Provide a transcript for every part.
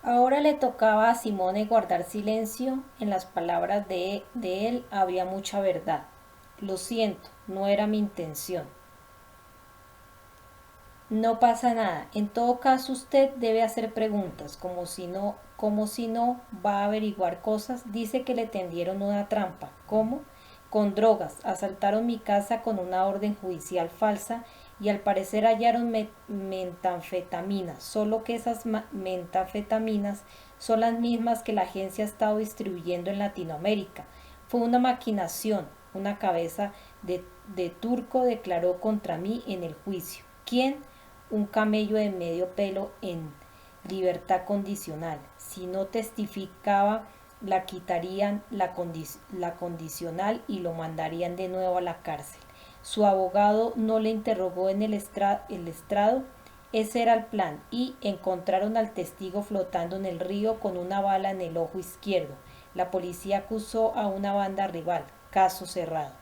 Ahora le tocaba a Simone guardar silencio. En las palabras de él había mucha verdad. Lo siento, no era mi intención. No pasa nada. En todo caso, usted debe hacer preguntas, como si no va a averiguar cosas. Dice que le tendieron una trampa. ¿Cómo? Con drogas. Asaltaron mi casa con una orden judicial falsa y al parecer hallaron metanfetaminas. Solo que esas metanfetaminas son las mismas que la agencia ha estado distribuyendo en Latinoamérica. Fue una maquinación. Una cabeza de turco declaró contra mí en el juicio. ¿Quién? Un camello de medio pelo en libertad condicional. Si no testificaba, la quitarían la condicional y lo mandarían de nuevo a la cárcel. Su abogado no le interrogó en el estrado. Ese era el plan, y encontraron al testigo flotando en el río con una bala en el ojo izquierdo. La policía acusó a una banda rival. Caso cerrado.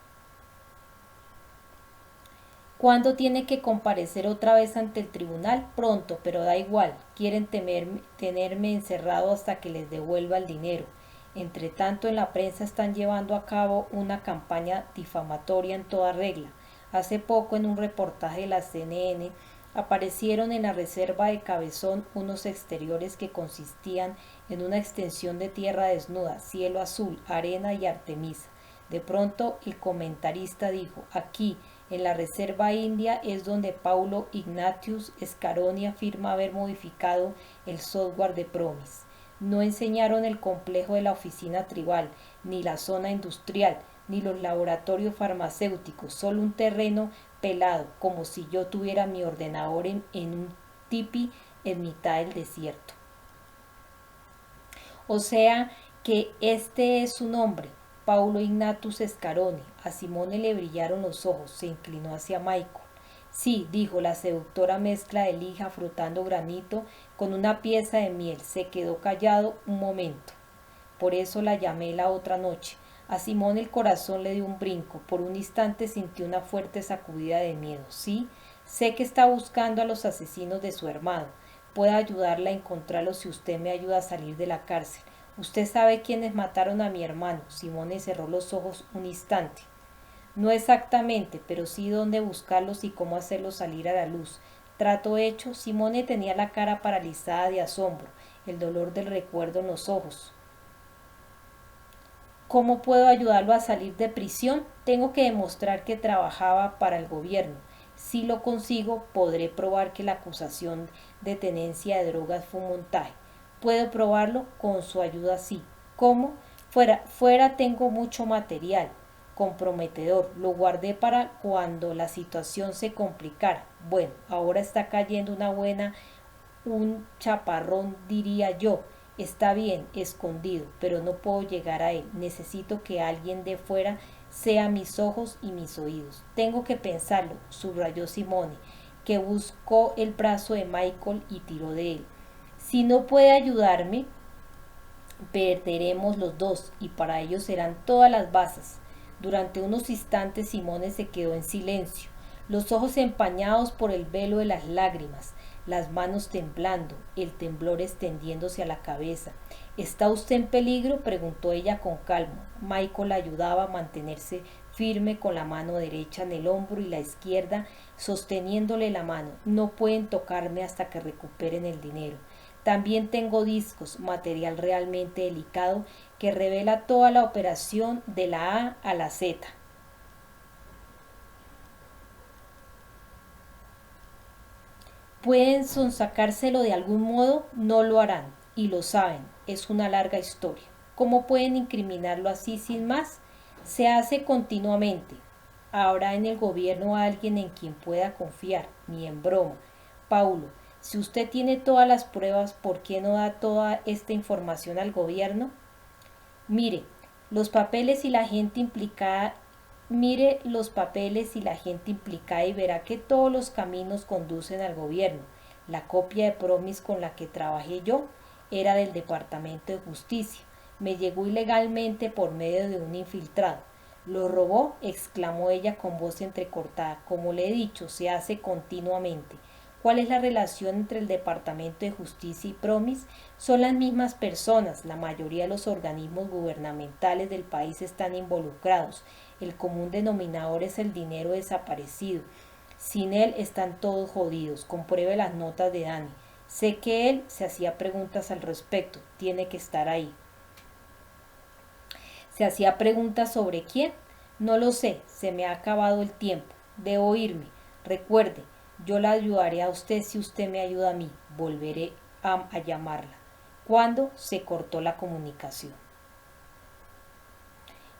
¿Cuándo tiene que comparecer otra vez ante el tribunal? Pronto, pero da igual. Quieren tenerme encerrado hasta que les devuelva el dinero. Entre tanto, en la prensa están llevando a cabo una campaña difamatoria en toda regla. Hace poco, en un reportaje de la CNN, aparecieron en la reserva de Cabezón unos exteriores que consistían en una extensión de tierra desnuda, cielo azul, arena y artemisa. De pronto el comentarista dijo: aquí, en la reserva india, es donde Paulo Ignatius Scaroni afirma haber modificado el software de Promis. No enseñaron el complejo de la oficina tribal, ni la zona industrial, ni los laboratorios farmacéuticos, solo un terreno pelado, como si yo tuviera mi ordenador en un tipi en mitad del desierto. O sea que este es su nombre, Paulo Ignatius Scaroni. A Simone le brillaron los ojos, se inclinó hacia Michael. Sí, dijo la seductora mezcla de lija frotando granito con una pieza de miel. Se quedó callado un momento. Por eso la llamé la otra noche. A Simón el corazón le dio un brinco. Por un instante sintió una fuerte sacudida de miedo. Sí, sé que está buscando a los asesinos de su hermano. Puedo ayudarla a encontrarlos si usted me ayuda a salir de la cárcel. Usted sabe quiénes mataron a mi hermano. Simone cerró los ojos un instante. No exactamente, pero sí dónde buscarlos y cómo hacerlos salir a la luz. Trato hecho. Simone tenía la cara paralizada de asombro, el dolor del recuerdo en los ojos. ¿Cómo puedo ayudarlo a salir de prisión? Tengo que demostrar que trabajaba para el gobierno. Si lo consigo, podré probar que la acusación de tenencia de drogas fue un montaje. ¿Puedo probarlo? Con su ayuda sí. ¿Cómo? Fuera tengo mucho material comprometedor. Lo guardé para cuando la situación se complicara. Bueno, ahora está cayendo un chaparrón, diría yo. Está bien, escondido, pero no puedo llegar a él. Necesito que alguien de fuera sea mis ojos y mis oídos. Tengo que pensarlo, subrayó Simone, que buscó el brazo de Michael y tiró de él. Si no puede ayudarme, perderemos los dos, y para ello serán todas las bases. Durante unos instantes Simone se quedó en silencio, los ojos empañados por el velo de las lágrimas, las manos temblando, el temblor extendiéndose a la cabeza. ¿Está usted en peligro?, preguntó ella con calma. Michael la ayudaba a mantenerse firme con la mano derecha en el hombro y la izquierda sosteniéndole la mano. No pueden tocarme hasta que recuperen el dinero. También tengo discos, material realmente delicado que revela toda la operación de la A a la Z. Pueden sonsacárselo de algún modo, no lo harán, y lo saben, es una larga historia. ¿Cómo pueden incriminarlo así sin más? Se hace continuamente. ¿Habrá en el gobierno alguien en quien pueda confiar? Ni en broma. Paulo, si usted tiene todas las pruebas, ¿por qué no da toda esta información al gobierno? Mire, los papeles y la gente implicada Mire los papeles y la gente implicada y verá que todos los caminos conducen al gobierno. La copia de Promis con la que trabajé yo era del Departamento de Justicia. Me llegó ilegalmente por medio de un infiltrado. ¿Lo robó?, exclamó ella con voz entrecortada. Como le he dicho, se hace continuamente. ¿Cuál es la relación entre el Departamento de Justicia y Promis? Son las mismas personas, la mayoría de los organismos gubernamentales del país están involucrados. El común denominador es el dinero desaparecido. Sin él están todos jodidos. Compruebe las notas de Dani. Sé que él se hacía preguntas al respecto. Tiene que estar ahí. ¿Se hacía preguntas sobre quién? No lo sé. Se me ha acabado el tiempo. Debo irme. Recuerde, yo la ayudaré a usted si usted me ayuda a mí. Volveré a llamarla. ¿Cuándo? Se cortó la comunicación.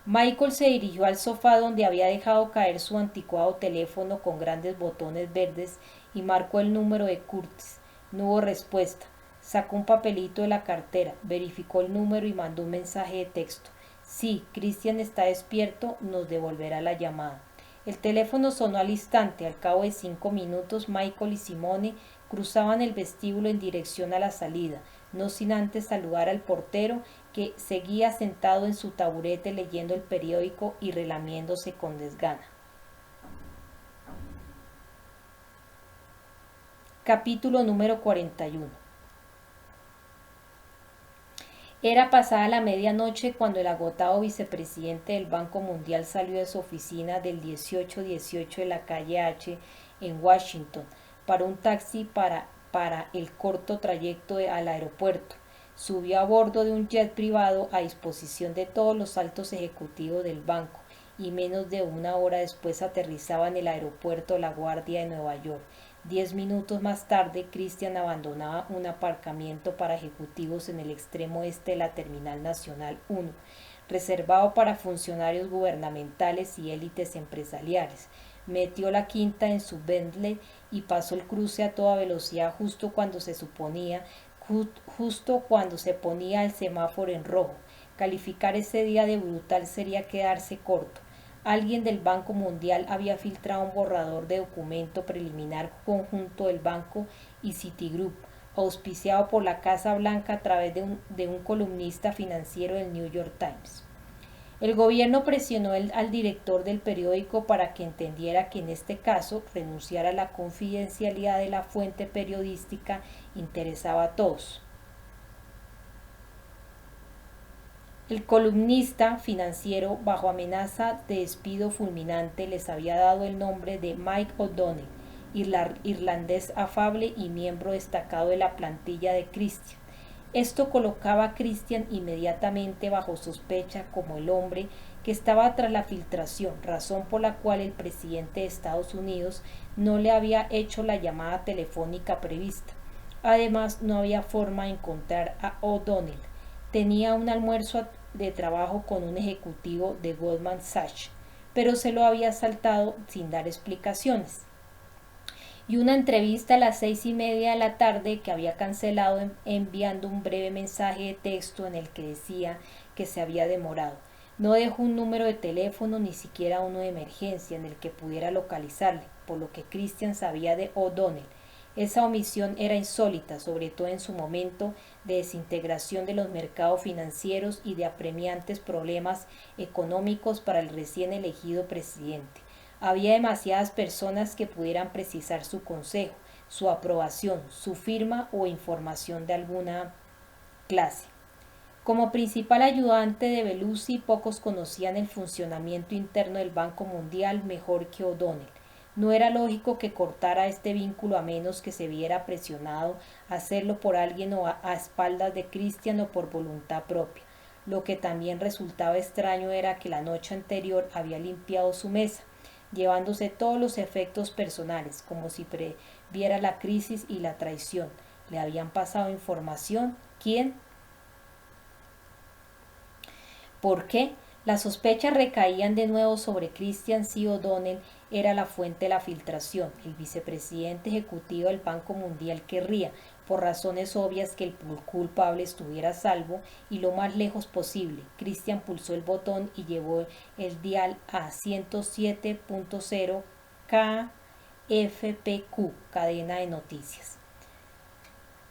Michael se dirigió al sofá donde había dejado caer su anticuado teléfono con grandes botones verdes y marcó el número de Curtis. No hubo respuesta. Sacó un papelito de la cartera, verificó el número y mandó un mensaje de texto. Sí, Christian está despierto, nos devolverá la llamada. El teléfono sonó al instante. Al cabo de 5 minutos, Michael y Simone cruzaban el vestíbulo en dirección a la salida, no sin antes saludar al portero, que seguía sentado en su taburete leyendo el periódico y relamiéndose con desgana. Capítulo número 41. Era pasada la medianoche cuando el agotado vicepresidente del Banco Mundial salió de su oficina del 1818 de la calle H en Washington para un taxi para el corto trayecto al aeropuerto. Subió a bordo de un jet privado a disposición de todos los altos ejecutivos del banco y menos de una hora después aterrizaba en el aeropuerto La Guardia de Nueva York. 10 minutos más tarde, Christian abandonaba un aparcamiento para ejecutivos en el extremo este de la Terminal Nacional 1, reservado para funcionarios gubernamentales y élites empresariales. Metió la quinta en su Bentley y pasó el cruce a toda velocidad justo cuando se ponía el semáforo en rojo. Calificar ese día de brutal sería quedarse corto. Alguien del Banco Mundial había filtrado un borrador de documento preliminar conjunto del banco y Citigroup, auspiciado por la Casa Blanca a través de un columnista financiero del New York Times. El gobierno presionó al director del periódico para que entendiera que en este caso renunciar a la confidencialidad de la fuente periodística interesaba a todos. El columnista financiero, bajo amenaza de despido fulminante, les había dado el nombre de Mike O'Donnell, irlandés afable y miembro destacado de la plantilla de Christian. Esto colocaba a Christian inmediatamente bajo sospecha como el hombre que estaba tras la filtración, razón por la cual el presidente de Estados Unidos no le había hecho la llamada telefónica prevista. Además, no había forma de encontrar a O'Donnell. Tenía un almuerzo de trabajo con un ejecutivo de Goldman Sachs, pero se lo había saltado sin dar explicaciones. Y una entrevista a las 6:30 de la tarde que había cancelado enviando un breve mensaje de texto en el que decía que se había demorado. No dejó un número de teléfono, ni siquiera uno de emergencia en el que pudiera localizarle, por lo que Christian sabía de O'Donnell. Esa omisión era insólita, sobre todo en su momento de desintegración de los mercados financieros y de apremiantes problemas económicos para el recién elegido presidente. Había demasiadas personas que pudieran precisar su consejo, su aprobación, su firma o información de alguna clase. Como principal ayudante de Belushi, pocos conocían el funcionamiento interno del Banco Mundial mejor que O'Donnell. No era lógico que cortara este vínculo a menos que se viera presionado a hacerlo por alguien o a espaldas de Christian o por voluntad propia. Lo que también resultaba extraño era que la noche anterior había limpiado su mesa, llevándose todos los efectos personales, como si previera la crisis y la traición. ¿Le habían pasado información? ¿Quién? ¿Por qué? Las sospechas recaían de nuevo sobre Christian C. O'Donnell. Era la fuente de la filtración. El vicepresidente ejecutivo del Banco Mundial querría, por razones obvias, que el culpable estuviera a salvo y lo más lejos posible. Christian pulsó el botón y llevó el dial a 107.0 KFPQ, cadena de noticias.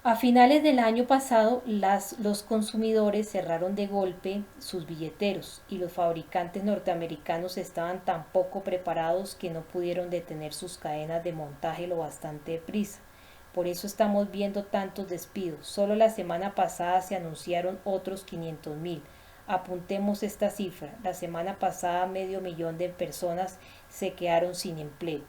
A finales del año pasado, los consumidores cerraron de golpe sus billeteros y los fabricantes norteamericanos estaban tan poco preparados que no pudieron detener sus cadenas de montaje lo bastante deprisa. Por eso estamos viendo tantos despidos. Solo la semana pasada se anunciaron otros 500.000. Apuntemos esta cifra. La semana pasada 500.000 de personas se quedaron sin empleo.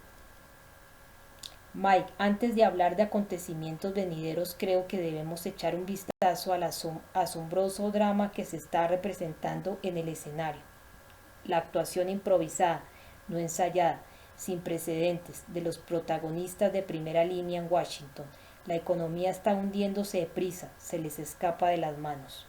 Mike, antes de hablar de acontecimientos venideros, creo que debemos echar un vistazo al asombroso drama que se está representando en el escenario. La actuación improvisada, no ensayada, sin precedentes, de los protagonistas de primera línea en Washington. La economía está hundiéndose deprisa, se les escapa de las manos.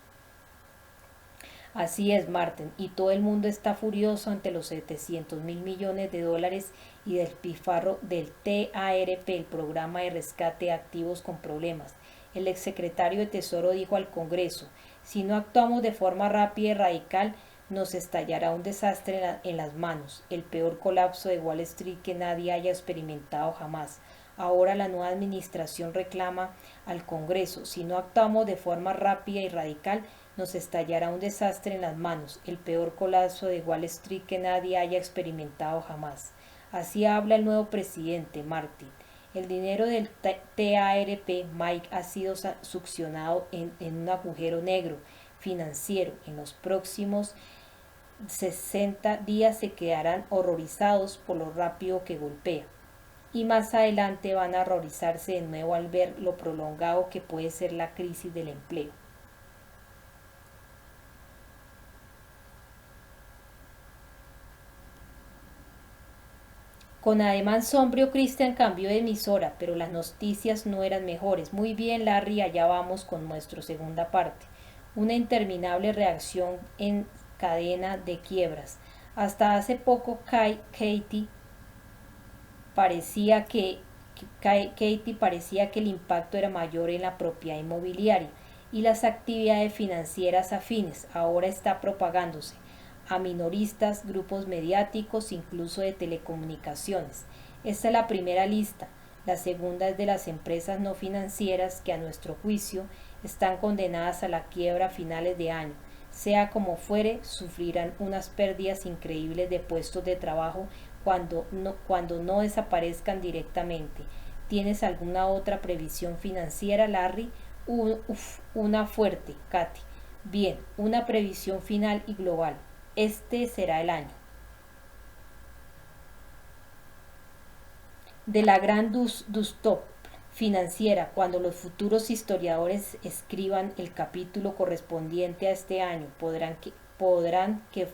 Así es, Martin, y todo el mundo está furioso ante los 700.000 millones de dólares y del pifarro del TARP, el programa de rescate de activos con problemas. El exsecretario de Tesoro dijo al Congreso, si no actuamos de forma rápida y radical, nos estallará un desastre en las manos, el peor colapso de Wall Street que nadie haya experimentado jamás. Ahora la nueva administración reclama al Congreso, si no actuamos de forma rápida y radical, nos estallará un desastre en las manos, el peor colapso de Wall Street que nadie haya experimentado jamás. Así habla el nuevo presidente, Martin. El dinero del TARP, Mike, ha sido succionado en un agujero negro financiero. En los próximos 60 días se quedarán horrorizados por lo rápido que golpea. Y más adelante van a horrorizarse de nuevo al ver lo prolongado que puede ser la crisis del empleo. Con ademán sombrío, Christian cambió de emisora, pero las noticias no eran mejores. Muy bien, Larry, allá vamos con nuestra segunda parte. Una interminable reacción en cadena de quiebras. Hasta hace poco Katie parecía que el impacto era mayor en la propiedad inmobiliaria y las actividades financieras afines. Ahora está propagándose a minoristas, grupos mediáticos, incluso de telecomunicaciones. Esta es la primera lista. La segunda es de las empresas no financieras que a nuestro juicio están condenadas a la quiebra a finales de año. Sea como fuere, sufrirán unas pérdidas increíbles de puestos de trabajo cuando no desaparezcan directamente. ¿Tienes alguna otra previsión financiera, Larry? Una fuerte, Katy. Bien, una previsión final y global. Este será el año de la gran dustop financiera, cuando los futuros historiadores escriban el capítulo correspondiente a este año, podrán que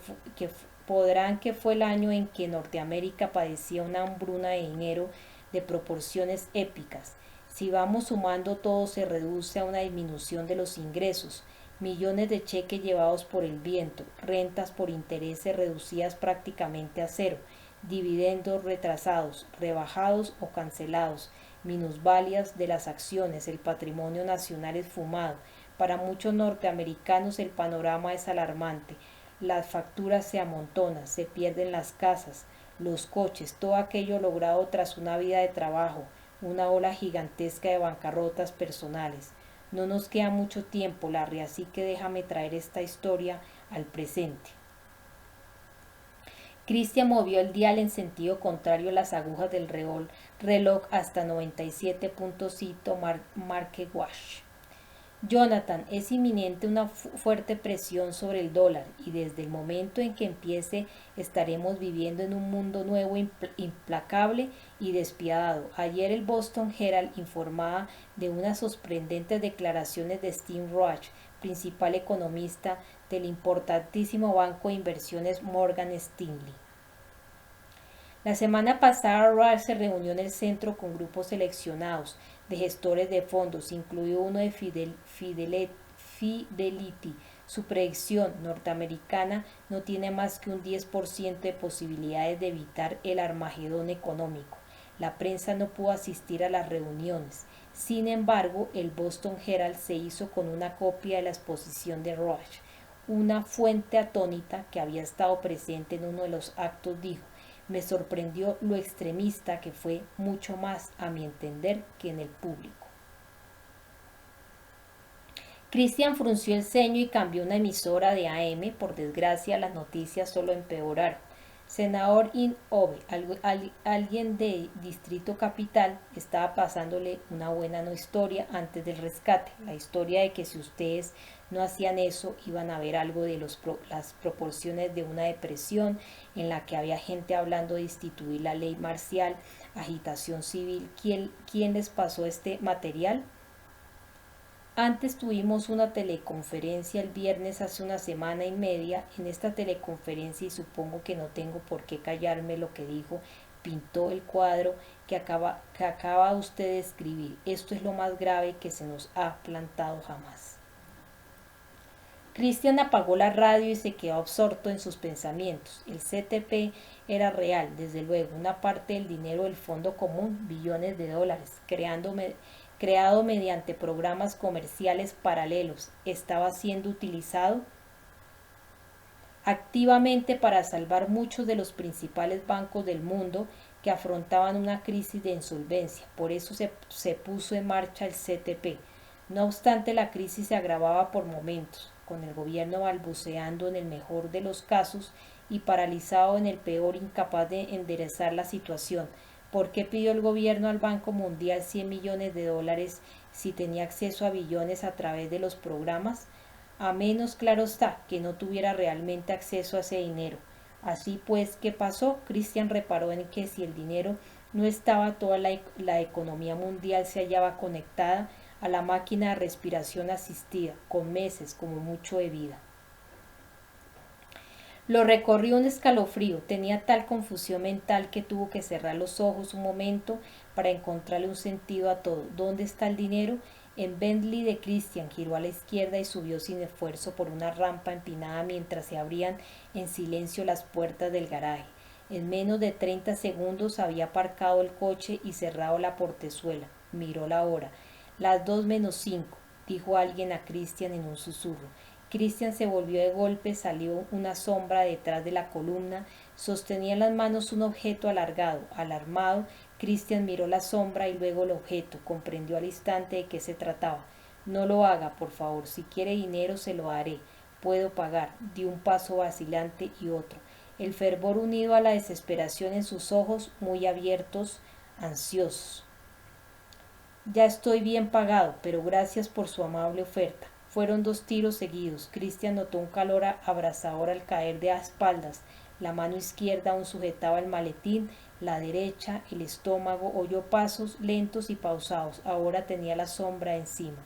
fue el año en que Norteamérica padecía una hambruna de dinero de proporciones épicas. Si vamos sumando todo, se reduce a una disminución de los ingresos, millones de cheques llevados por el viento, rentas por intereses reducidas prácticamente a cero, dividendos retrasados, rebajados o cancelados, minusvalías de las acciones, el patrimonio nacional esfumado. Para muchos norteamericanos el panorama es alarmante. Las facturas se amontonan, se pierden las casas, los coches, todo aquello logrado tras una vida de trabajo, una ola gigantesca de bancarrotas personales. No nos queda mucho tiempo, Larry, así que déjame traer esta historia al presente. Christian movió el dial en sentido contrario a las agujas del reloj hasta 97.5 marque wash. Jonathan, es inminente una fuerte presión sobre el dólar y desde el momento en que empiece estaremos viviendo en un mundo nuevo implacable y despiadado. Ayer el Boston Herald informaba de unas sorprendentes declaraciones de Steve Roach, principal economista del importantísimo banco de inversiones Morgan Stanley. La semana pasada Roach se reunió en el centro con grupos seleccionados de gestores de fondos, incluido uno de Fidelity. Su predicción norteamericana no tiene más que un 10% de posibilidades de evitar el Armagedón económico. La prensa no pudo asistir a las reuniones. Sin embargo, el Boston Herald se hizo con una copia de la exposición de Roach. Una fuente atónita que había estado presente en uno de los actos dijo: me sorprendió lo extremista que fue, mucho más, a mi entender, que en el público. Christian frunció el ceño y cambió una emisora de AM. Por desgracia, las noticias solo empeoraron. Senador in Ove, alguien de Distrito Capital, estaba pasándole una buena no historia antes del rescate. La historia de que si ustedes no hacían eso, iban a ver algo de las proporciones de una depresión en la que había gente hablando de instituir la ley marcial, agitación civil. ¿Quién les pasó este material? Antes tuvimos una teleconferencia el viernes hace una semana y media. En esta teleconferencia, y supongo que no tengo por qué callarme lo que dijo, pintó el cuadro que acaba usted de escribir. Esto es lo más grave que se nos ha plantado jamás. Christian apagó la radio y se quedó absorto en sus pensamientos. El CTP era real, desde luego, una parte del dinero del Fondo Común, billones de dólares, creado mediante programas comerciales paralelos, estaba siendo utilizado activamente para salvar muchos de los principales bancos del mundo que afrontaban una crisis de insolvencia. Por eso se puso en marcha el CTP. No obstante, la crisis se agravaba por momentos, con el gobierno balbuceando en el mejor de los casos y paralizado en el peor, incapaz de enderezar la situación. ¿Por qué pidió el gobierno al Banco Mundial 100 millones de dólares si tenía acceso a billones a través de los programas? A menos, claro está, que no tuviera realmente acceso a ese dinero. Así pues, ¿qué pasó? Christian reparó en que si el dinero no estaba, toda la economía mundial se hallaba conectada a la máquina de respiración asistida, con meses como mucho de vida. Lo recorrió un escalofrío, tenía tal confusión mental que tuvo que cerrar los ojos un momento para encontrarle un sentido a todo. ¿Dónde está el dinero? En Bentley de Christian giró a la izquierda y subió sin esfuerzo por una rampa empinada mientras se abrían en silencio las puertas del garaje. En menos de 30 segundos había aparcado el coche y cerrado la portezuela. Miró la hora. Las 2:05, dijo alguien a Christian en un susurro. Christian se volvió de golpe, salió una sombra detrás de la columna, sostenía en las manos un objeto alargado. Alarmado, Christian miró la sombra y luego el objeto, comprendió al instante de qué se trataba. No lo haga, por favor, si quiere dinero se lo haré, puedo pagar. Dio un paso vacilante y otro. El fervor unido a la desesperación en sus ojos, muy abiertos, ansiosos. Ya estoy bien pagado, pero gracias por su amable oferta. Fueron 2 tiros seguidos. Christian notó un calor abrasador al caer de espaldas. La mano izquierda aún sujetaba el maletín, la derecha, el estómago, oyó pasos lentos y pausados. Ahora tenía la sombra encima.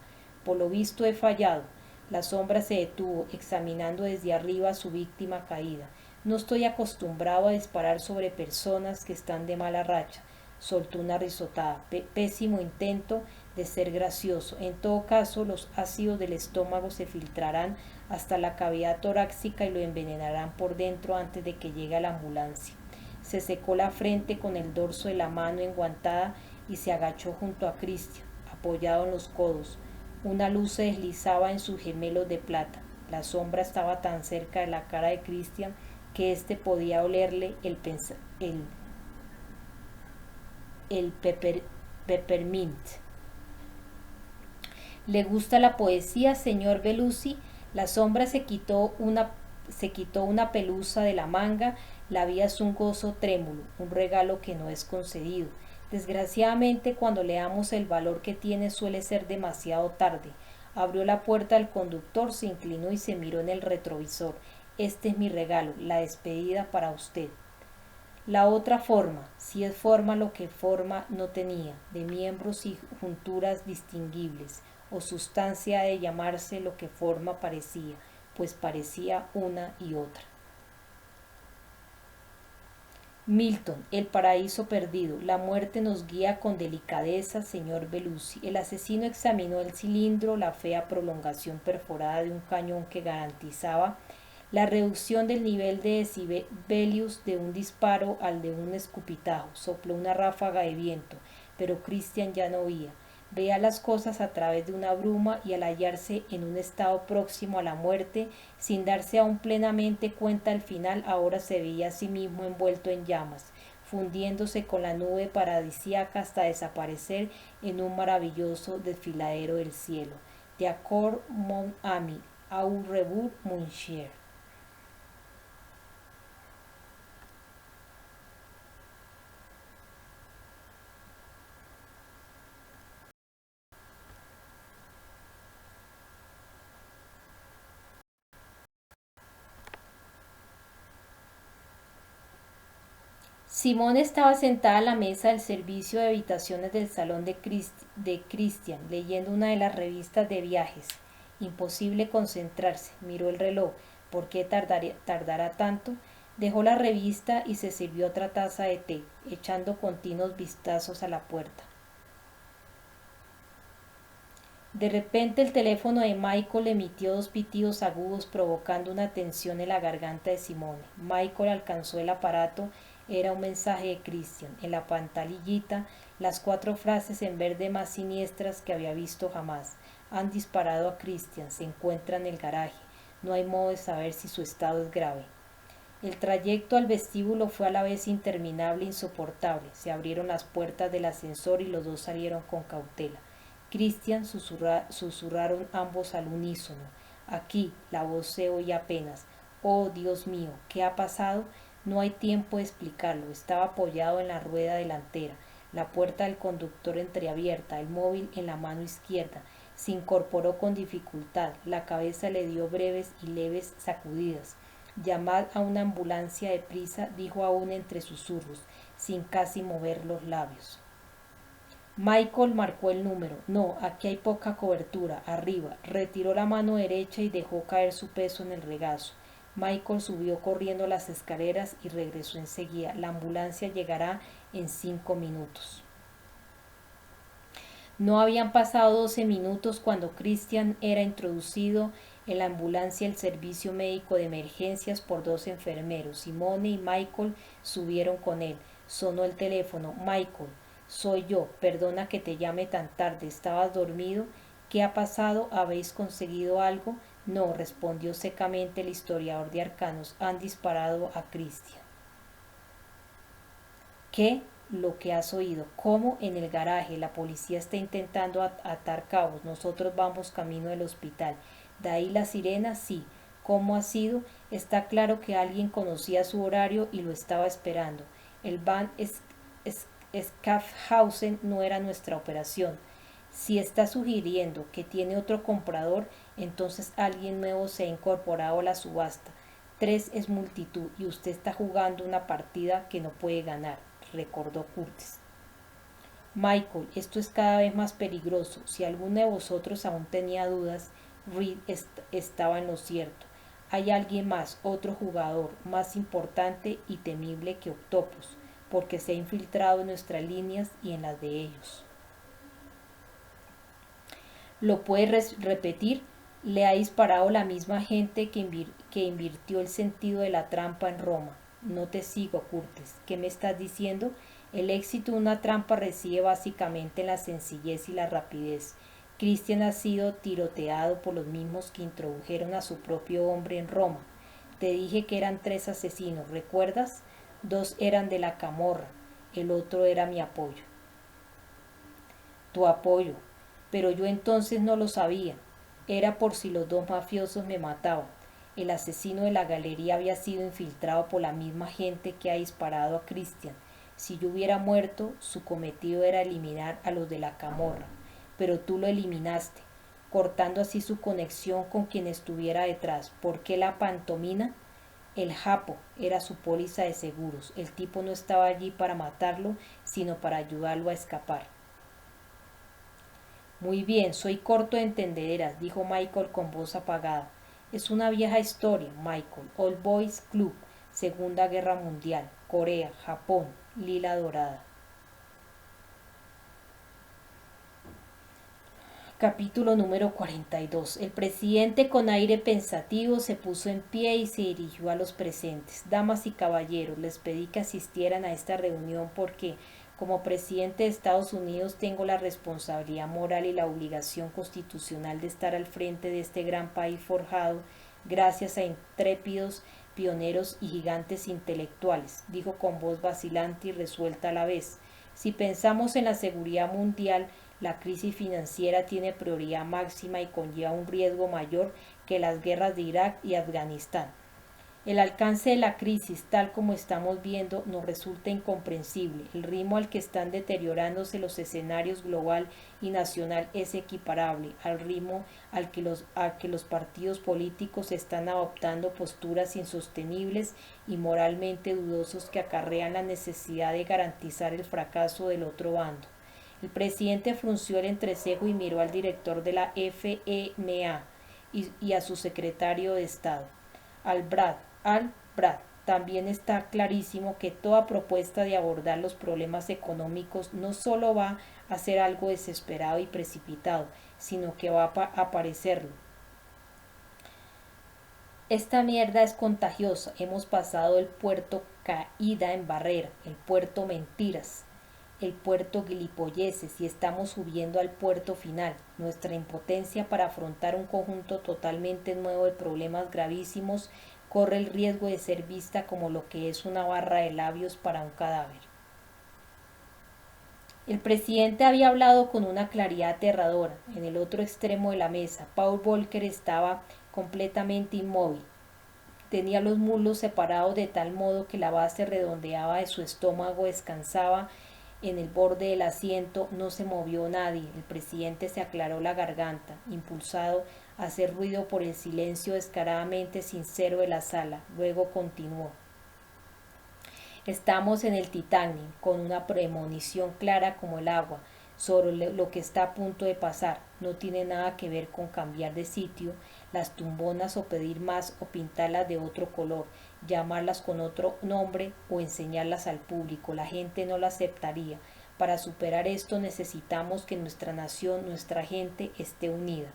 Por lo visto he fallado. La sombra se detuvo, examinando desde arriba a su víctima caída. No estoy acostumbrado a disparar sobre personas que están de mala racha. Soltó una risotada. Pésimo intento de ser gracioso. En todo caso, los ácidos del estómago se filtrarán hasta la cavidad torácica y lo envenenarán por dentro antes de que llegue la ambulancia. Se secó la frente con el dorso de la mano enguantada y se agachó junto a Christian, apoyado en los codos. Una luz se deslizaba en sus gemelos de plata. La sombra estaba tan cerca de la cara de Christian que éste podía olerle el peppermint. ¿Le gusta la poesía, señor Belusi? La sombra se quitó una pelusa de la manga. La vida es un gozo trémulo, un regalo que no es concedido. Desgraciadamente, cuando le damos el valor que tiene suele ser demasiado tarde. Abrió la puerta del conductor, se inclinó y se miró en el retrovisor. Este es mi regalo, la despedida para usted. La otra forma, si es forma lo que forma no tenía, de miembros y junturas distinguibles, o sustancia de llamarse lo que forma parecía, pues parecía una y otra. Milton, el paraíso perdido. La muerte nos guía con delicadeza, señor Belusi. El asesino examinó el cilindro, la fea prolongación perforada de un cañón que garantizaba la reducción del nivel de decibelios de un disparo al de un escupitajo. Sopló una ráfaga de viento, pero Christian ya no oía. Veía las cosas a través de una bruma y al hallarse en un estado próximo a la muerte, sin darse aún plenamente cuenta al final, ahora se veía a sí mismo envuelto en llamas, fundiéndose con la nube paradisíaca hasta desaparecer en un maravilloso desfiladero del cielo. De accord mon ami, au revoir mon cher. Simone estaba sentada a la mesa del servicio de habitaciones del salón de Christian, leyendo una de las revistas de viajes. Imposible concentrarse. Miró el reloj. ¿Por qué tardará tanto? Dejó la revista y se sirvió otra taza de té, echando continuos vistazos a la puerta. De repente el teléfono de Michael emitió dos pitidos agudos provocando una tensión en la garganta de Simone. Michael alcanzó el aparato. Era un mensaje de Christian. En la pantallita, las 4 frases en verde más siniestras que había visto jamás. Han disparado a Christian. Se encuentra en el garaje. No hay modo de saber si su estado es grave. El trayecto al vestíbulo fue a la vez interminable e insoportable. Se abrieron las puertas del ascensor y los dos salieron con cautela. Christian susurraron ambos al unísono. Aquí, la voz se oía apenas. Oh, Dios mío, ¿qué ha pasado? No hay tiempo de explicarlo. Estaba apoyado en la rueda delantera, la puerta del conductor entreabierta, el móvil en la mano izquierda. Se incorporó con dificultad. La cabeza le dio breves y leves sacudidas. Llamad a una ambulancia deprisa, dijo aún entre susurros, sin casi mover los labios. Michael marcó el número. No, aquí hay poca cobertura. Arriba. Retiró la mano derecha y dejó caer su peso en el regazo. Michael subió corriendo las escaleras y regresó enseguida. La ambulancia llegará en 5 minutos. No habían pasado 12 minutos cuando Christian era introducido en la ambulancia del servicio médico de emergencias por 2 enfermeros. Simone y Michael subieron con él. Sonó el teléfono. Michael. Soy yo. Perdona que te llame tan tarde. ¿Estabas dormido? ¿Qué ha pasado? ¿Habéis conseguido algo? No, respondió secamente el historiador de arcanos. Han disparado a Christian. ¿Qué? Lo que has oído. ¿Cómo? En el garaje. La policía está intentando atar cabos. Nosotros vamos camino del hospital. ¿De ahí la sirena? Sí. ¿Cómo ha sido? Está claro que alguien conocía su horario y lo estaba esperando. El van Schaffhausen no era nuestra operación. Si está sugiriendo que tiene otro comprador, entonces alguien nuevo se ha incorporado a la subasta. 3 es multitud y usted está jugando una partida que no puede ganar, recordó Curtis. Michael, esto es cada vez más peligroso. Si alguno de vosotros aún tenía dudas, Reed estaba en lo cierto. Hay alguien más, otro jugador, más importante y temible que Octopus, porque se ha infiltrado en nuestras líneas y en las de ellos. ¿Lo puede repetir? Le ha disparado la misma gente que invirtió el sentido de la trampa en Roma. No te sigo, Curtis. ¿Qué me estás diciendo? El éxito de una trampa reside básicamente en la sencillez y la rapidez. Christian ha sido tiroteado por los mismos que introdujeron a su propio hombre en Roma. Te dije que eran 3 asesinos, ¿recuerdas? 2 eran de la camorra, el otro era mi apoyo. Tu apoyo. Pero yo entonces no lo sabía. Era por si los 2 mafiosos me mataban. El asesino de la galería había sido infiltrado por la misma gente que ha disparado a Christian. Si yo hubiera muerto, su cometido era eliminar a los de la camorra. Pero tú lo eliminaste, cortando así su conexión con quien estuviera detrás. ¿Por qué la pantomina? El japo era su póliza de seguros. El tipo no estaba allí para matarlo, sino para ayudarlo a escapar. Muy bien, soy corto de entendederas, dijo Michael con voz apagada. Es una vieja historia, Michael. Old Boys Club, Segunda Guerra Mundial, Corea, Japón, Lila Dorada. Capítulo número 42. El presidente con aire pensativo se puso en pie y se dirigió a los presentes. Damas y caballeros, les pedí que asistieran a esta reunión porque, como presidente de Estados Unidos, tengo la responsabilidad moral y la obligación constitucional de estar al frente de este gran país forjado gracias a intrépidos pioneros y gigantes intelectuales, dijo con voz vacilante y resuelta a la vez. Si pensamos en la seguridad mundial, la crisis financiera tiene prioridad máxima y conlleva un riesgo mayor que las guerras de Irak y Afganistán. El alcance de la crisis, tal como estamos viendo, nos resulta incomprensible. El ritmo al que están deteriorándose los escenarios global y nacional es equiparable al ritmo a que los partidos políticos están adoptando posturas insostenibles y moralmente dudosos que acarrean la necesidad de garantizar el fracaso del otro bando. El presidente frunció el entrecejo y miró al director de la FEMA y a su secretario de Estado. Al Brad, también está clarísimo que toda propuesta de abordar los problemas económicos no solo va a ser algo desesperado y precipitado, sino que va a parecerlo. Esta mierda es contagiosa. Hemos pasado el puerto caída en barrera, el puerto mentiras, el puerto gilipolleces y estamos subiendo al puerto final. Nuestra impotencia para afrontar un conjunto totalmente nuevo de problemas gravísimos corre el riesgo de ser vista como lo que es una barra de labios para un cadáver. El presidente había hablado con una claridad aterradora. En el otro extremo de la mesa, Paul Volcker estaba completamente inmóvil. Tenía los muslos separados de tal modo que la base redondeada de su estómago descansaba en el borde del asiento. No se movió nadie. El presidente se aclaró la garganta, impulsado a hacer ruido por el silencio descaradamente sincero de la sala. Luego continuó. Estamos en el Titanic, con una premonición clara como el agua sobre lo que está a punto de pasar. No tiene nada que ver con cambiar de sitio las tumbonas o pedir más o pintarlas de otro color, llamarlas con otro nombre o enseñarlas al público. La gente no lo aceptaría. Para superar esto necesitamos que nuestra nación, nuestra gente esté unida.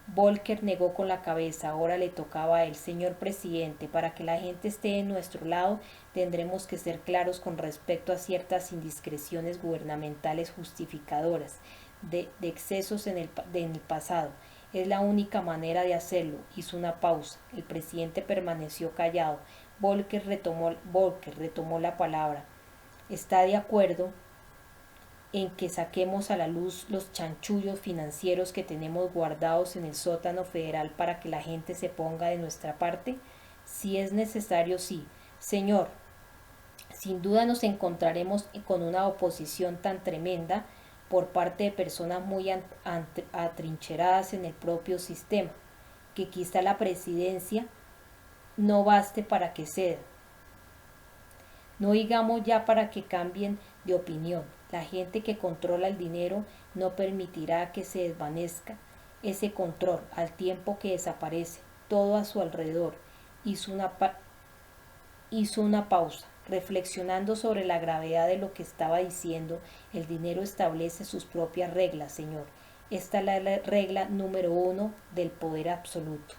Volcker negó con la cabeza. Ahora le tocaba a él. Señor presidente, para que la gente esté de nuestro lado, tendremos que ser claros con respecto a ciertas indiscreciones gubernamentales justificadoras de excesos en el pasado. Es la única manera de hacerlo. Hizo una pausa. El presidente permaneció callado. Volcker retomó la palabra. ¿Está de acuerdo en que saquemos a la luz los chanchullos financieros que tenemos guardados en el sótano federal para que la gente se ponga de nuestra parte? Si es necesario, sí. Señor, sin duda nos encontraremos con una oposición tan tremenda por parte de personas muy atrincheradas en el propio sistema, que quizá la presidencia no baste para que ceda. No digamos ya para que cambien de opinión. La gente que controla el dinero no permitirá que se desvanezca ese control al tiempo que desaparece todo a su alrededor. Hizo una pausa, reflexionando sobre la gravedad de lo que estaba diciendo. El dinero establece sus propias reglas, señor. Esta es la regla número 1 del poder absoluto.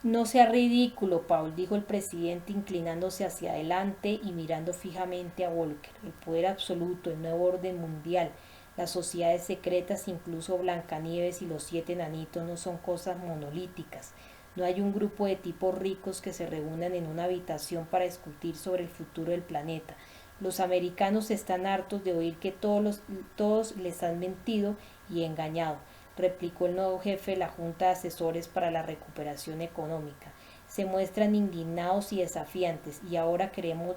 No sea ridículo, Paul, dijo el presidente inclinándose hacia adelante y mirando fijamente a Volcker. El poder absoluto, el nuevo orden mundial, las sociedades secretas, incluso Blancanieves y los 7 enanitos no son cosas monolíticas. No hay un grupo de tipos ricos que se reúnan en una habitación para discutir sobre el futuro del planeta. Los americanos están hartos de oír que todos les han mentido y engañado, replicó el nuevo jefe de la Junta de Asesores para la Recuperación Económica. Se muestran indignados y desafiantes y ahora queremos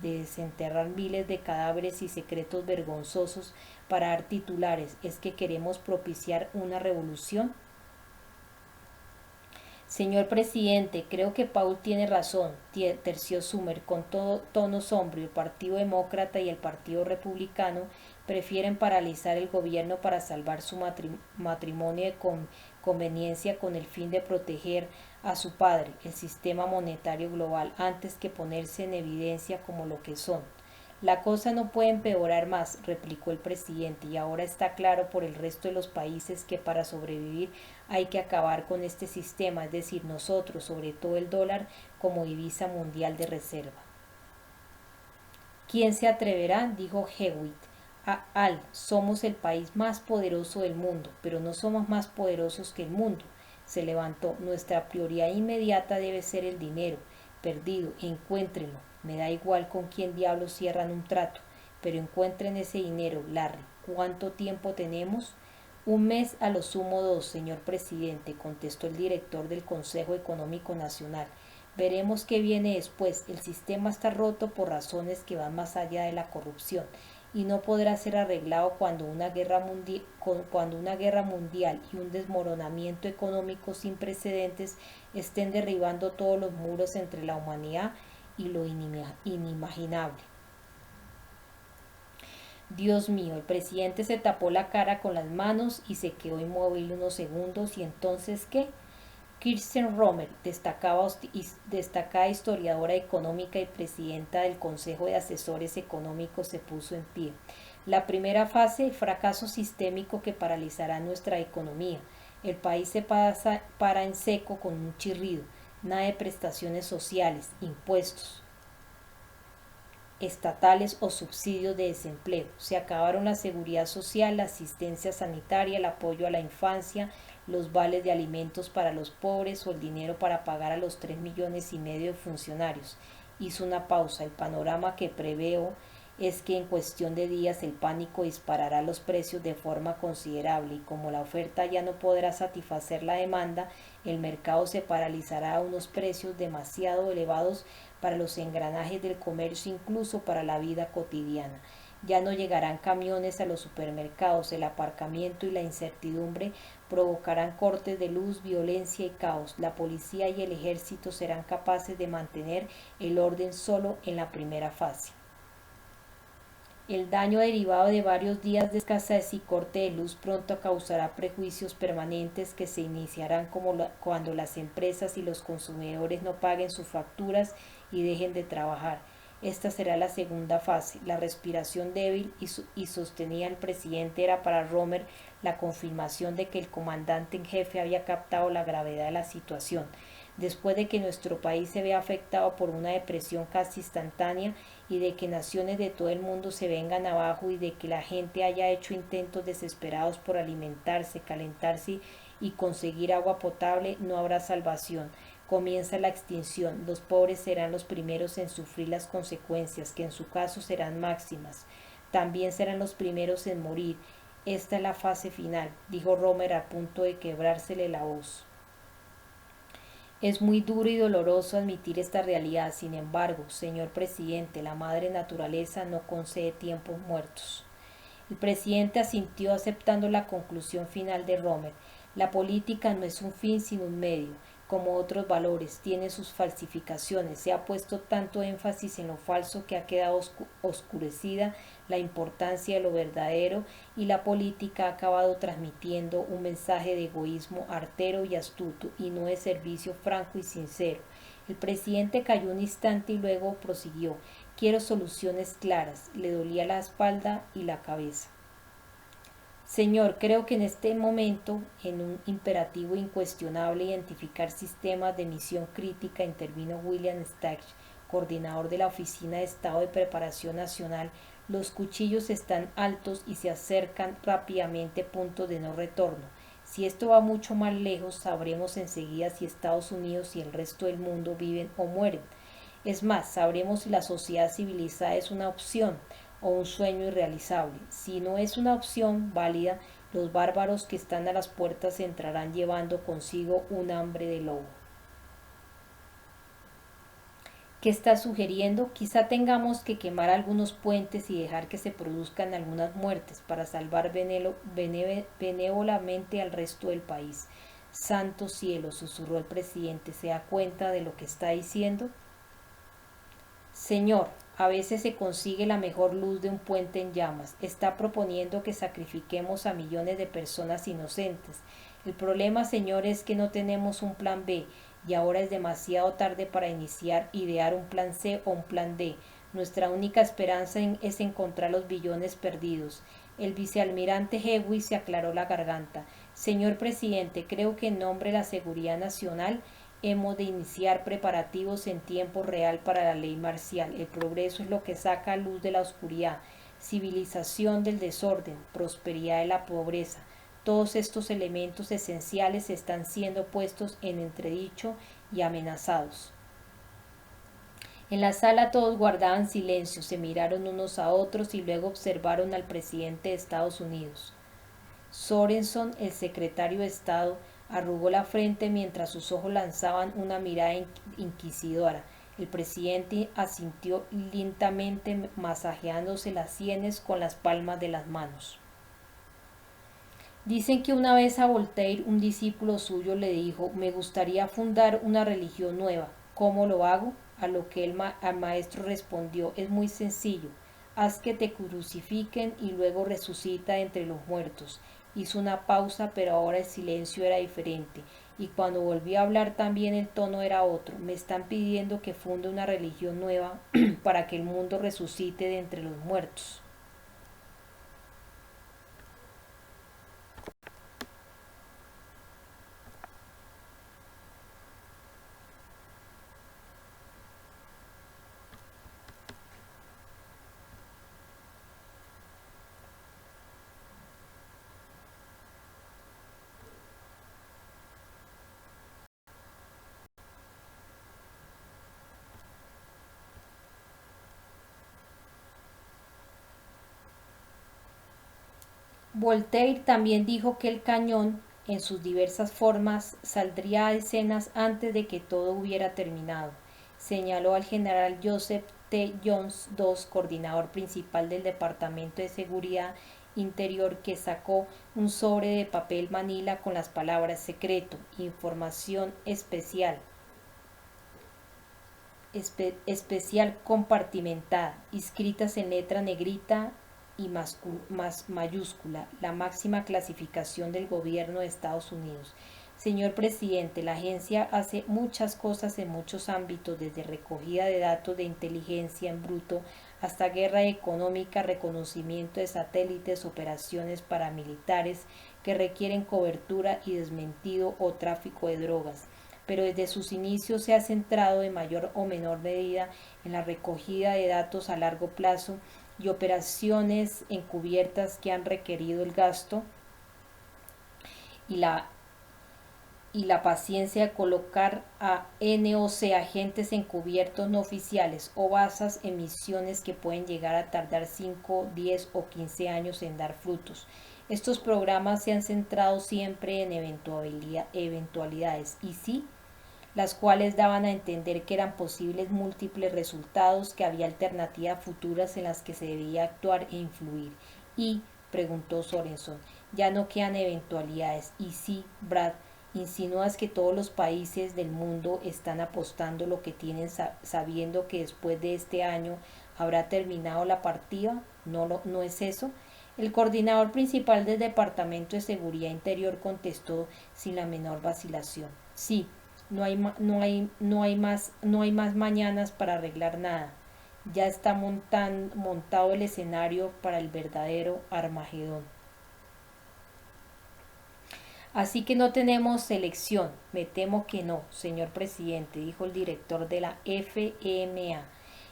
desenterrar miles de cadáveres y secretos vergonzosos para dar titulares. ¿Es que queremos propiciar una revolución? Señor presidente, creo que Paul tiene razón, terció Summer con todo tono sombrío. El Partido Demócrata y el Partido Republicano prefieren paralizar el gobierno para salvar su matrimonio de conveniencia con el fin de proteger a su padre, el sistema monetario global, antes que ponerse en evidencia como lo que son. La cosa no puede empeorar más, replicó el presidente, y ahora está claro por el resto de los países que para sobrevivir hay que acabar con este sistema, es decir, nosotros, sobre todo el dólar, como divisa mundial de reserva. ¿Quién se atreverá? Dijo Hewitt. Somos el país más poderoso del mundo, pero no somos más poderosos que el mundo. Se levantó. Nuestra prioridad inmediata debe ser el dinero. Perdido, encuéntrenlo. Me da igual con quién diablos cierran un trato. Pero encuentren ese dinero, Larry. ¿Cuánto tiempo tenemos? Un mes, a lo sumo dos, señor presidente, contestó el director del Consejo Económico Nacional. Veremos qué viene después. El sistema está roto por razones que van más allá de la corrupción y no podrá ser arreglado cuando una guerra mundial y un desmoronamiento económico sin precedentes estén derribando todos los muros entre la humanidad y lo inimaginable. Dios mío, el presidente se tapó la cara con las manos y se quedó inmóvil unos segundos. ¿Y entonces qué? Kirsten Romer, destacada historiadora económica y presidenta del Consejo de Asesores Económicos, se puso en pie. La primera fase, el fracaso sistémico que paralizará nuestra economía. El país se para en seco con un chirrido. Nada de prestaciones sociales, impuestos estatales o subsidios de desempleo. Se acabaron la seguridad social, la asistencia sanitaria, el apoyo a la infancia, los vales de alimentos para los pobres o el dinero para pagar a los 3,5 millones de funcionarios. Hizo una pausa. El panorama que preveo es que en cuestión de días el pánico disparará los precios de forma considerable y como la oferta ya no podrá satisfacer la demanda, el mercado se paralizará a unos precios demasiado elevados para los engranajes del comercio, incluso para la vida cotidiana. Ya no llegarán camiones a los supermercados, el aparcamiento y la incertidumbre provocarán cortes de luz, violencia y caos. La policía y el ejército serán capaces de mantener el orden solo en la primera fase. El daño derivado de varios días de escasez y corte de luz pronto causará prejuicios permanentes que se iniciarán cuando las empresas y los consumidores no paguen sus facturas y dejen de trabajar. Esta será la segunda fase. La respiración débil y sostenida del presidente era para Romer la confirmación de que el comandante en jefe había captado la gravedad de la situación. Después de que nuestro país se vea afectado por una depresión casi instantánea y de que naciones de todo el mundo se vengan abajo y de que la gente haya hecho intentos desesperados por alimentarse, calentarse y conseguir agua potable, no habrá salvación. Comienza la extinción. Los pobres serán los primeros en sufrir las consecuencias, que en su caso serán máximas. También serán los primeros en morir. Esta es la fase final, dijo Romer a punto de quebrársele la voz. Es muy duro y doloroso admitir esta realidad. Sin embargo, señor presidente, la madre naturaleza no concede tiempos muertos. El presidente asintió aceptando la conclusión final de Romer. La política no es un fin sino un medio. Como otros valores, tiene sus falsificaciones. Se ha puesto tanto énfasis en lo falso que ha quedado oscurecida la importancia de lo verdadero y la política ha acabado transmitiendo un mensaje de egoísmo artero y astuto y no de servicio franco y sincero. El presidente cayó un instante y luego prosiguió. Quiero soluciones claras. Le dolía la espalda y la cabeza. Señor, creo que en este momento, en un imperativo incuestionable identificar sistemas de misión crítica, intervino William Stagg, coordinador de la Oficina de Estado de Preparación Nacional. Los cuchillos están altos y se acercan rápidamente puntos de no retorno. Si esto va mucho más lejos, sabremos enseguida si Estados Unidos y el resto del mundo viven o mueren. Es más, sabremos si la sociedad civilizada es una opción o un sueño irrealizable. Si no es una opción válida, los bárbaros que están a las puertas entrarán llevando consigo un hambre de lobo. ¿Qué está sugiriendo? Quizá tengamos que quemar algunos puentes y dejar que se produzcan algunas muertes para salvar benévolamente al resto del país. Santo cielo, susurró el presidente, ¿se da cuenta de lo que está diciendo? Señor, a veces se consigue la mejor luz de un puente en llamas. Está proponiendo que sacrifiquemos a millones de personas inocentes. El problema, señor, es que no tenemos un plan B y ahora es demasiado tarde para idear un plan C o un plan D. Nuestra única esperanza es encontrar los billones perdidos. El vicealmirante Hewitt se aclaró la garganta. Señor presidente, creo que en nombre de la seguridad nacional hemos de iniciar preparativos en tiempo real para la ley marcial. El progreso es lo que saca a luz de la oscuridad, civilización del desorden, prosperidad de la pobreza. Todos estos elementos esenciales están siendo puestos en entredicho y amenazados. En la sala todos guardaban silencio, se miraron unos a otros y luego observaron al presidente de Estados Unidos. Sorenson, el secretario de Estado, arrugó la frente mientras sus ojos lanzaban una mirada inquisidora. El presidente asintió lentamente, masajeándose las sienes con las palmas de las manos. Dicen que una vez a Voltaire un discípulo suyo le dijo: me gustaría fundar una religión nueva. ¿Cómo lo hago? A lo que el maestro respondió: es muy sencillo. Haz que te crucifiquen y luego resucita entre los muertos. Hizo una pausa, pero ahora el silencio era diferente, y cuando volvió a hablar también el tono era otro. Me están pidiendo que funde una religión nueva para que el mundo resucite de entre los muertos. Voltaire también dijo que el cañón, en sus diversas formas, saldría a escenas antes de que todo hubiera terminado. Señaló al general Joseph T. Jones II, coordinador principal del Departamento de Seguridad Interior, que sacó un sobre de papel manila con las palabras secreto, información especial, especial compartimentada, inscritas en letra negrita y más mayúscula, la máxima clasificación del gobierno de Estados Unidos. Señor presidente, la agencia hace muchas cosas en muchos ámbitos, desde recogida de datos de inteligencia en bruto hasta guerra económica, reconocimiento de satélites, operaciones paramilitares que requieren cobertura y desmentido o tráfico de drogas, pero desde sus inicios se ha centrado en mayor o menor medida en la recogida de datos a largo plazo y operaciones encubiertas que han requerido el gasto y la paciencia de colocar a NOC, agentes encubiertos no oficiales o basas en misiones que pueden llegar a tardar 5, 10 o 15 años en dar frutos. Estos programas se han centrado siempre en eventualidades y sí, las cuales daban a entender que eran posibles múltiples resultados, que había alternativas futuras en las que se debía actuar e influir. Y, preguntó Sorenson, ya no quedan eventualidades. Y sí, Brad, insinúas que todos los países del mundo están apostando lo que tienen, sabiendo que después de este año habrá terminado la partida. ¿No es eso? El coordinador principal del Departamento de Seguridad Interior contestó sin la menor vacilación: sí, no hay más mañanas para arreglar nada. Ya está montado el escenario para el verdadero Armagedón. Así que no tenemos elección. Me temo que no, señor presidente, dijo el director de la FEMA.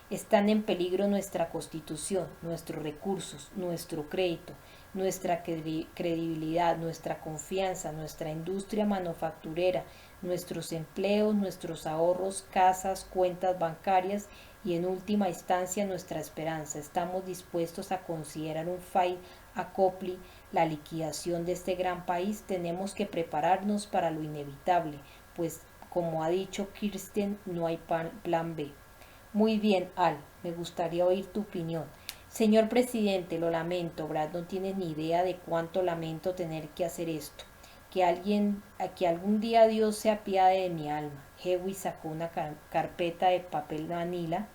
Están en peligro nuestra constitución, nuestros recursos, nuestro crédito, nuestra credibilidad, nuestra confianza, nuestra industria manufacturera, nuestros empleos, nuestros ahorros, casas, cuentas bancarias y en última instancia nuestra esperanza. Estamos dispuestos a considerar un fait accompli, la liquidación de este gran país. Tenemos que prepararnos para lo inevitable, pues como ha dicho Kirsten, no hay plan B. Muy bien, Al, me gustaría oír tu opinión. Señor presidente, lo lamento, Brad no tiene ni idea de cuánto lamento tener que hacer esto. Que algún día Dios se apiade de mi alma. Hewitt sacó una carpeta de papel manila.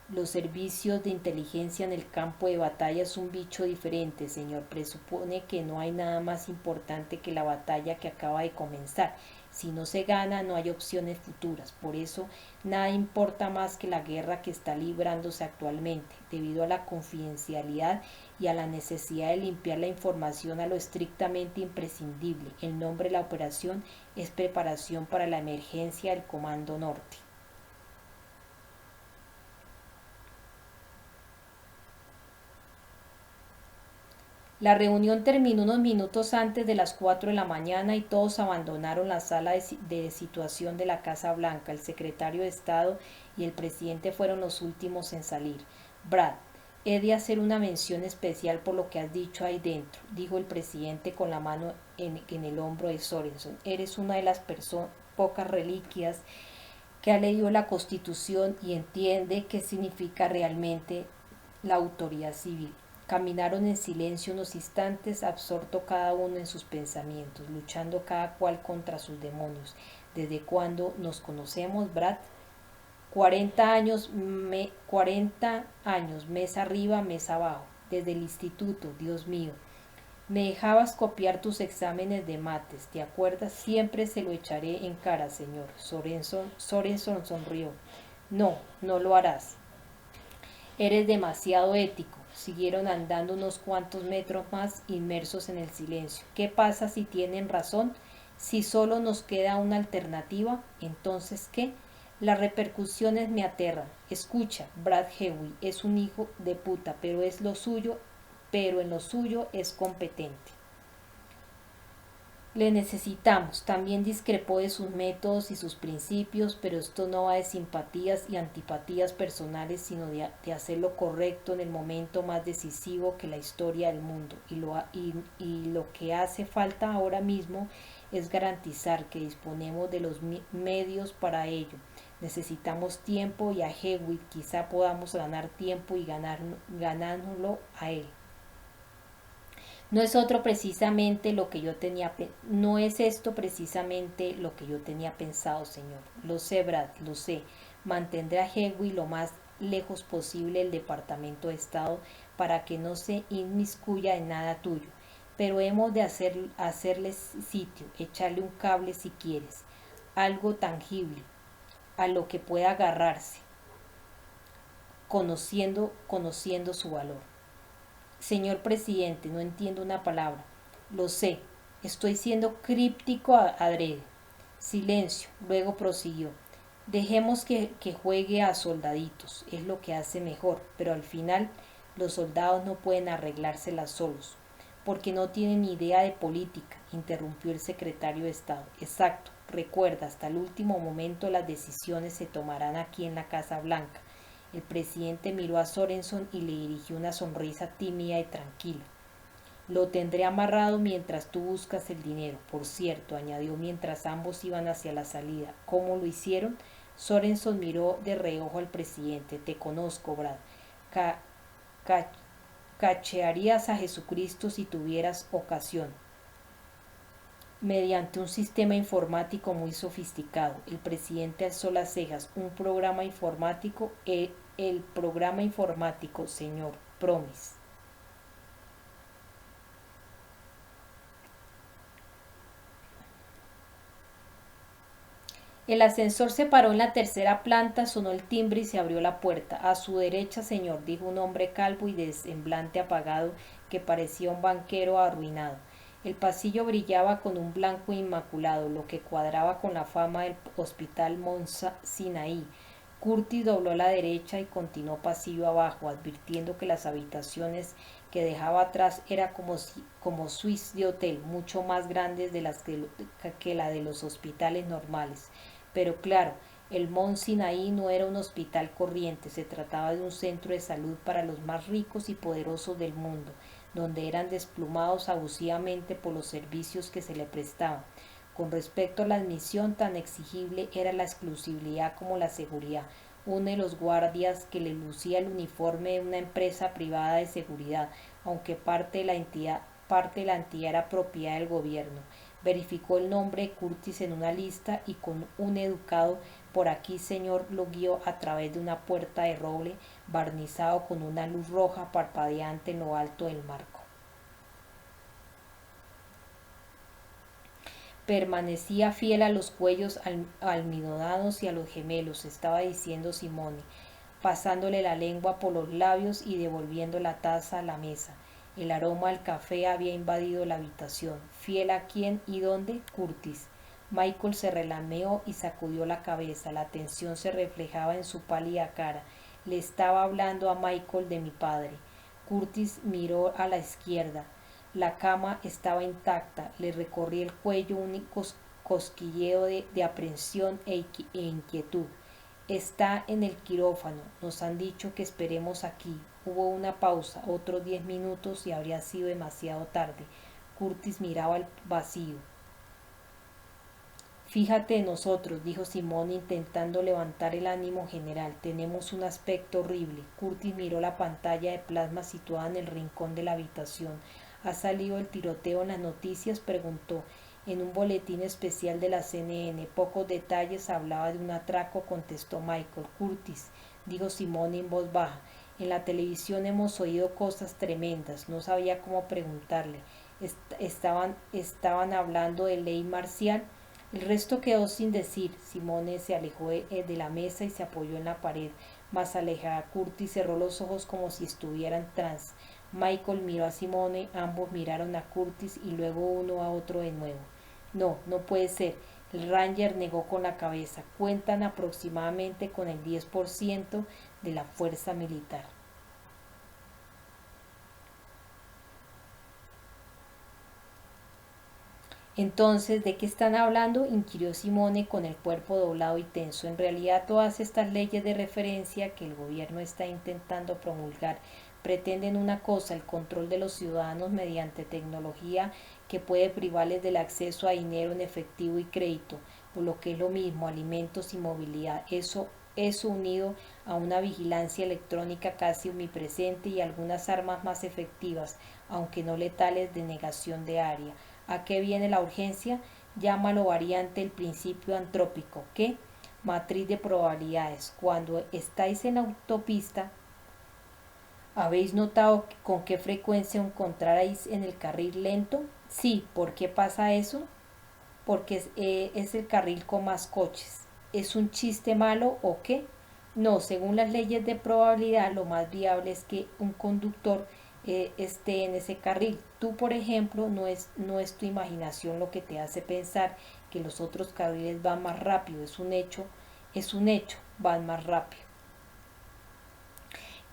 Los servicios de inteligencia en el campo de batalla es un bicho diferente, señor. Presupone que no hay nada más importante que la batalla que acaba de comenzar. Si no se gana, no hay opciones futuras. Por eso, nada importa más que la guerra que está librándose actualmente, debido a la confidencialidad y a la necesidad de limpiar la información a lo estrictamente imprescindible. El nombre de la operación es Preparación para la Emergencia del Comando Norte. La reunión terminó unos minutos antes de las 4 de la mañana y todos abandonaron la sala de situación de la Casa Blanca. El secretario de Estado y el presidente fueron los últimos en salir. Brad, he de hacer una mención especial por lo que has dicho ahí dentro, dijo el presidente con la mano en el hombro de Sorenson. Eres una de las pocas reliquias que ha leído la Constitución y entiende qué significa realmente la autoridad civil. Caminaron en silencio unos instantes, absorto cada uno en sus pensamientos, luchando cada cual contra sus demonios. ¿Desde cuándo nos conocemos, Brad? 40 años, mes arriba, mes abajo. Desde el instituto, Dios mío. Me dejabas copiar tus exámenes de mates, ¿te acuerdas? Siempre se lo echaré en cara, señor. Sorenson sonrió. No, no lo harás. Eres demasiado ético. Siguieron andando unos cuantos metros más, inmersos en el silencio. ¿Qué pasa si tienen razón? Si solo nos queda una alternativa, ¿entonces qué? Las repercusiones me aterran. Escucha, Brad Hewey es un hijo de puta, pero en lo suyo es competente. Le necesitamos. También discrepó de sus métodos y sus principios, pero esto no va de simpatías y antipatías personales, sino de hacer lo correcto en el momento más decisivo que la historia del mundo. Y lo que hace falta ahora mismo es garantizar que disponemos de los medios para ello. Necesitamos tiempo y a Hewitt quizá podamos ganar tiempo y ganándolo a él. No es esto precisamente lo que yo tenía pensado, señor. Lo sé, Brad, lo sé. Mantendré a Hewitt lo más lejos posible del Departamento de Estado para que no se inmiscuya en nada tuyo. Pero hemos de hacerle sitio, echarle un cable si quieres, algo tangible, a lo que pueda agarrarse, conociendo su valor. Señor presidente, no entiendo una palabra. Lo sé, estoy siendo críptico adrede. Silencio, luego prosiguió. Dejemos que juegue a soldaditos, es lo que hace mejor, pero al final los soldados no pueden arreglárselas solos, porque no tienen ni idea de política, interrumpió el secretario de Estado. Exacto, recuerda, hasta el último momento las decisiones se tomarán aquí en la Casa Blanca. El presidente miró a Sorenson y le dirigió una sonrisa tímida y tranquila. Lo tendré amarrado mientras tú buscas el dinero. Por cierto, añadió mientras ambos iban hacia la salida. ¿Cómo lo hicieron? Sorenson miró de reojo al presidente. Te conozco, Brad. Cachearías a Jesucristo si tuvieras ocasión. Mediante un sistema informático muy sofisticado. El presidente alzó las cejas. Un programa informático. El programa informático, señor Promis. El ascensor se paró en la tercera planta, sonó el timbre y se abrió la puerta. A su derecha, señor, dijo un hombre calvo y de semblante apagado que parecía un banquero arruinado. El pasillo brillaba con un blanco inmaculado, lo que cuadraba con la fama del hospital Mount Sinai. Curtis dobló a la derecha y continuó pasillo abajo, advirtiendo que las habitaciones que dejaba atrás eran como suites de hotel, mucho más grandes de las que la de los hospitales normales. Pero claro, el Mount Sinai no era un hospital corriente, se trataba de un centro de salud para los más ricos y poderosos del mundo, donde eran desplumados abusivamente por los servicios que se le prestaban. Con respecto a la admisión, tan exigible era la exclusividad como la seguridad. Uno de los guardias que le lucía el uniforme de una empresa privada de seguridad, aunque parte de la entidad era propiedad del gobierno. Verificó el nombre de Curtis en una lista y con un educado por aquí, señor, lo guió a través de una puerta de roble barnizado con una luz roja parpadeante en lo alto del marco. Permanecía fiel a los cuellos almidonados y a los gemelos, estaba diciendo Simone, pasándole la lengua por los labios y devolviendo la taza a la mesa. El aroma al café había invadido la habitación. ¿Fiel a quién y dónde? Curtis. Michael se relameó y sacudió la cabeza. La tensión se reflejaba en su pálida cara. Le estaba hablando a Michael de mi padre. Curtis miró a la izquierda. La cama estaba intacta. Le recorrí el cuello un cosquilleo de aprensión e inquietud. Está en el quirófano. Nos han dicho que esperemos aquí. Hubo una pausa, otros 10 minutos y habría sido demasiado tarde. Curtis miraba al vacío. Fíjate en nosotros, dijo Simón intentando levantar el ánimo general. Tenemos un aspecto horrible. Curtis miró la pantalla de plasma situada en el rincón de la habitación. ¿Ha salido el tiroteo en las noticias?, preguntó. En un boletín especial de la CNN. Pocos detalles, hablaba de un atraco, contestó Michael. Curtis, dijo Simón en voz baja. En la televisión hemos oído cosas tremendas. No sabía cómo preguntarle. Estaban hablando de ley marcial. El resto quedó sin decir. Simone se alejó de la mesa y se apoyó en la pared. Más alejada, Curtis cerró los ojos como si estuviera en trance. Michael miró a Simone, ambos miraron a Curtis y luego uno a otro de nuevo. No, no puede ser. El Ranger negó con la cabeza. Cuentan aproximadamente con el 10% de la fuerza militar. Entonces, ¿de qué están hablando?, inquirió Simone con el cuerpo doblado y tenso. En realidad, todas estas leyes de referencia que el gobierno está intentando promulgar pretenden una cosa: el control de los ciudadanos mediante tecnología que puede privarles del acceso a dinero en efectivo y crédito, o lo que es lo mismo, alimentos y movilidad. Eso unido a una vigilancia electrónica casi omnipresente y algunas armas más efectivas, aunque no letales, de negación de área. ¿A qué viene la urgencia? Llámalo variante el principio antrópico. ¿Qué? Matriz de probabilidades. Cuando estáis en la autopista, ¿habéis notado con qué frecuencia encontraréis en el carril lento? Sí. ¿Por qué pasa eso? Porque es el carril con más coches. ¿Es un chiste malo o qué? No, según las leyes de probabilidad, lo más viable es que un conductor esté en ese carril. Tú, por ejemplo, no es tu imaginación lo que te hace pensar que los otros carriles van más rápido. Es un hecho, van más rápido.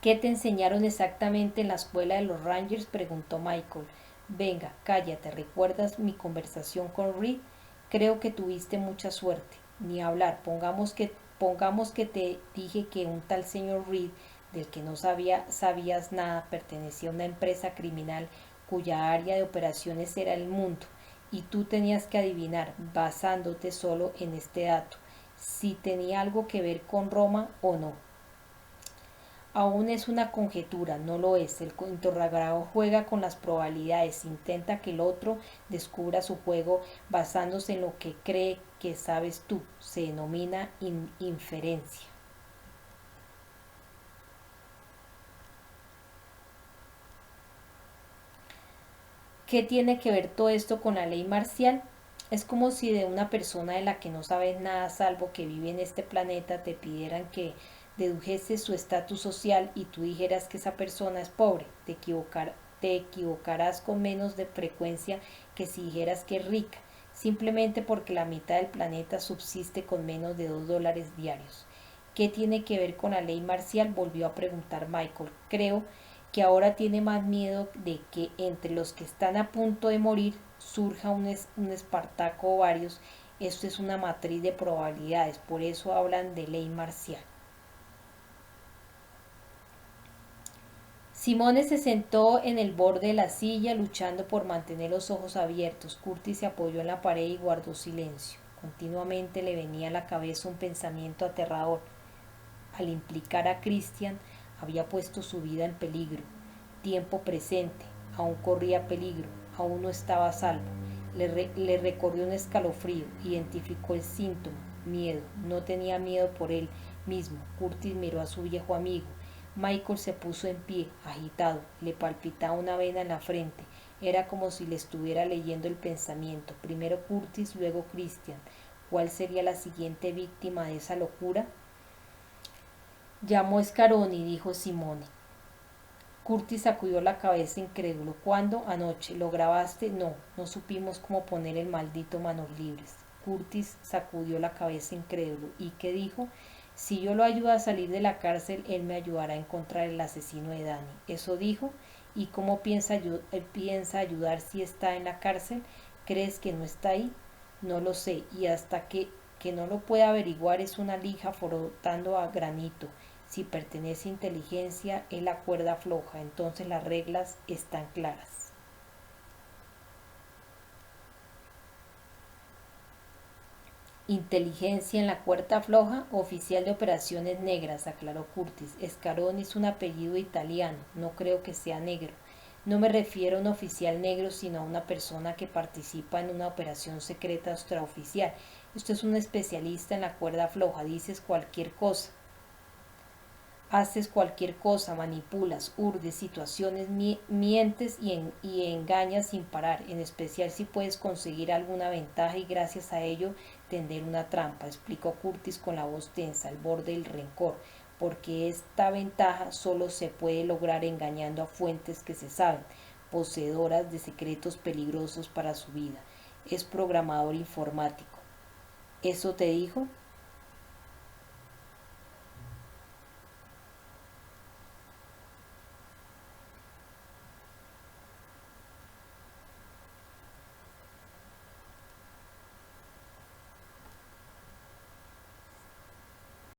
¿Qué te enseñaron exactamente en la escuela de los Rangers?, preguntó Michael. Venga, cállate. ¿Recuerdas mi conversación con Reed? Creo que tuviste mucha suerte. Ni hablar. Pongamos que te dije que un tal señor Reed, del que no sabías nada, pertenecía a una empresa criminal cuya área de operaciones era el mundo, y tú tenías que adivinar, basándote solo en este dato, si tenía algo que ver con Roma o no. Aún es una conjetura, no lo es. El interrogador juega con las probabilidades, intenta que el otro descubra su juego basándose en lo que cree que sabes tú. Se denomina inferencia. ¿Qué tiene que ver todo esto con la ley marcial? Es como si de una persona de la que no sabes nada salvo que vive en este planeta te pidieran que dedujese su estatus social y tú dijeras que esa persona es pobre. Te equivocarás con menos de frecuencia que si dijeras que es rica, simplemente porque la mitad del planeta subsiste con menos de $2 diarios. ¿Qué tiene que ver con la ley marcial?, volvió a preguntar Michael. Creo que ahora tiene más miedo de que entre los que están a punto de morir surja un Espartaco o varios. Esto es una matriz de probabilidades, por eso hablan de ley marcial. Simone se sentó en el borde de la silla, luchando por mantener los ojos abiertos. Curtis se apoyó en la pared y guardó silencio. Continuamente le venía a la cabeza un pensamiento aterrador. Al implicar a Christian, había puesto su vida en peligro. Tiempo presente, aún corría peligro, aún no estaba a salvo. Le recorrió un escalofrío, identificó el síntoma, miedo. No tenía miedo por él mismo. Curtis miró a su viejo amigo. Michael se puso en pie, agitado, le palpitaba una vena en la frente. Era como si le estuviera leyendo el pensamiento. Primero Curtis, luego Christian. ¿Cuál sería la siguiente víctima de esa locura? Llamó Scaroni, dijo Simone. Curtis sacudió la cabeza incrédulo. ¿Cuándo? Anoche. ¿Lo grabaste? No, no supimos cómo poner el maldito manos libres. Curtis sacudió la cabeza incrédulo. ¿Y qué dijo? Si yo lo ayudo a salir de la cárcel, él me ayudará a encontrar el asesino de Danny. ¿Eso dijo? ¿Y cómo piensa ayudar si está en la cárcel? ¿Crees que no está ahí? No lo sé, y hasta que no lo pueda averiguar es una lija frotando a granito. Si pertenece a inteligencia, es la cuerda floja, entonces las reglas están claras. Inteligencia en la cuerda floja, oficial de operaciones negras, aclaró Curtis. Scaroni es un apellido italiano, no creo que sea negro. No me refiero a un oficial negro, sino a una persona que participa en una operación secreta extraoficial. Esto es un especialista en la cuerda floja, dices cualquier cosa. Haces cualquier cosa, manipulas, urdes situaciones, mientes y engañas sin parar, en especial si puedes conseguir alguna ventaja y gracias a ello tender una trampa, explicó Curtis con la voz tensa, al borde del rencor, porque esta ventaja solo se puede lograr engañando a fuentes que se saben, poseedoras de secretos peligrosos para su vida. Es programador informático. ¿Eso te dijo?